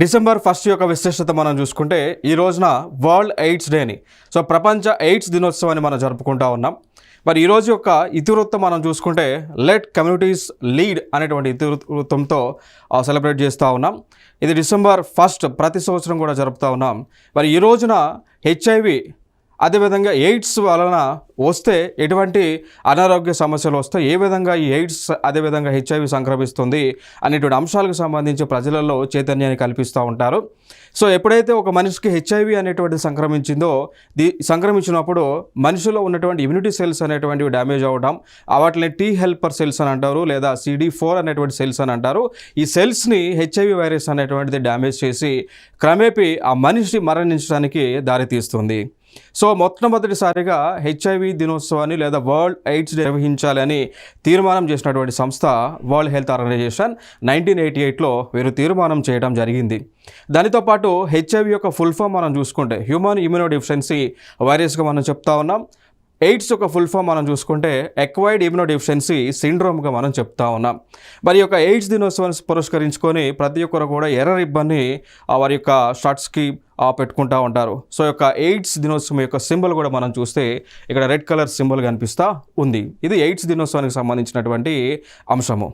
December 1 యొక్క విశేషత మనం చూసుకుంటే ఈ రోజున వరల్డ్ ఎయిడ్స్ డేని ప్రపంచ ఎయిడ్స్ దినోత్సవాన్ని మనం జరుపుకుంటా ఉన్నాం. మరి ఈరోజు యొక్క ఇతివృత్తం మనం చూసుకుంటే లెట్ కమ్యూనిటీస్ లీడ్ అనేటువంటి ఇతివృత్తంతో సెలబ్రేట్ చేస్తూ ఉన్నాం. ఇది డిసెంబర్ 1 ప్రతి సంవత్సరం కూడా జరుపుతూ ఉన్నాం. మరి ఈ రోజున హెచ్ఐవి అదేవిధంగా ఎయిడ్స్ వలన వస్తే ఎటువంటి అనారోగ్య సమస్యలు వస్తాయి, ఏ విధంగా ఈ ఎయిడ్స్ అదేవిధంగా హెచ్ఐవి సంక్రమిస్తుంది అనేటువంటి అంశాలకు సంబంధించి ప్రజలలో చైతన్యాన్ని కల్పిస్తూ ఉంటారు. ఎప్పుడైతే ఒక మనిషికి హెచ్ఐవి అనేటువంటి సంక్రమించినప్పుడు మనిషిలో ఉన్నటువంటి ఇమ్యూనిటీ సెల్స్ అనేటువంటివి డ్యామేజ్ అవ్వడం, వాటిని టీ హెల్పర్ సెల్స్ అని అంటారు, లేదా CD4 అనేటువంటి సెల్స్ అని అంటారు. ఈ సెల్స్ని హెచ్ఐవి వైరస్ అనేటువంటిది డ్యామేజ్ చేసి క్రమేపీ ఆ మనిషి మరణించడానికి దారితీస్తుంది. మొట్టమొదటిసారిగా హెచ్ఐవి దినోత్సవాన్ని లేదా వరల్డ్ ఎయిడ్స్ డే నిర్వహించాలని తీర్మానం చేసినటువంటి సంస్థ వరల్డ్ హెల్త్ ఆర్గనైజేషన్ 1988లో వీరు తీర్మానం చేయడం జరిగింది. దానితో పాటు హెచ్ఐవి యొక్క ఫుల్ ఫామ్ మనం చూసుకుంటే హ్యూమన్ ఇమ్యూనో డెఫిషియన్సీ వైరస్గా మనం చెప్తా ఉన్నాం. ఎయిడ్స్ యొక్క ఫుల్ ఫామ్ మనం చూసుకుంటే ఎక్వైర్డ్ ఇమ్యూనో డెఫిషియన్సీ సిండ్రోమ్గా మనం చెప్తా ఉన్నాం. మరి యొక్క ఎయిడ్స్ దినోత్సవాన్ని పురస్కరించుకొని ప్రతి ఒక్కరు కూడా ఎర్ర రిబ్బన్ని వారి యొక్క షర్ట్స్కి పెట్టుకుంటూ ఉంటారు. యొక్క ఎయిడ్స్ దినోత్సవం యొక్క సింబల్ కూడా మనం చూస్తే ఇక్కడ రెడ్ కలర్ సింబల్ కనిపిస్తూ ఉంది. ఇది ఎయిడ్స్ దినోత్సవానికి సంబంధించినటువంటి అంశము.